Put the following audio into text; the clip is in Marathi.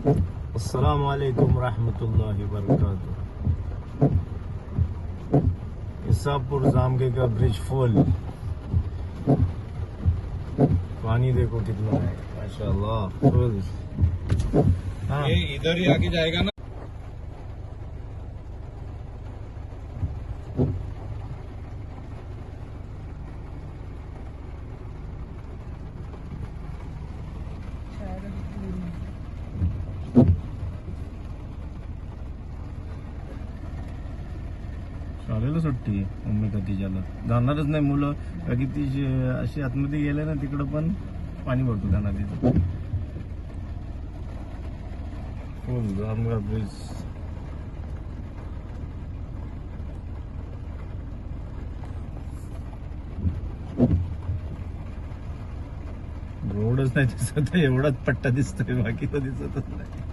अस्सलाम वालेकुम रहमतुल्लाहि वबरकातुह। इसापुर जामगे का ब्रिज फुल, पानी देखो कितना है माशाल्लाह फुल। हाँ ये इधर ही आके जाएगा ना। शाळेला सुट्टी आहे मम्मी तिच्याला जाणारच नाही मुलं, बाकी ती अशी आतमध्ये गेले ना तिकडं पण पाणी भरतो त्या नदीत। फुल जामगा ब्रिज, रोडच नाही दिसत, एवढाच पट्टा दिसतोय बाकी तर दिसतच नाही।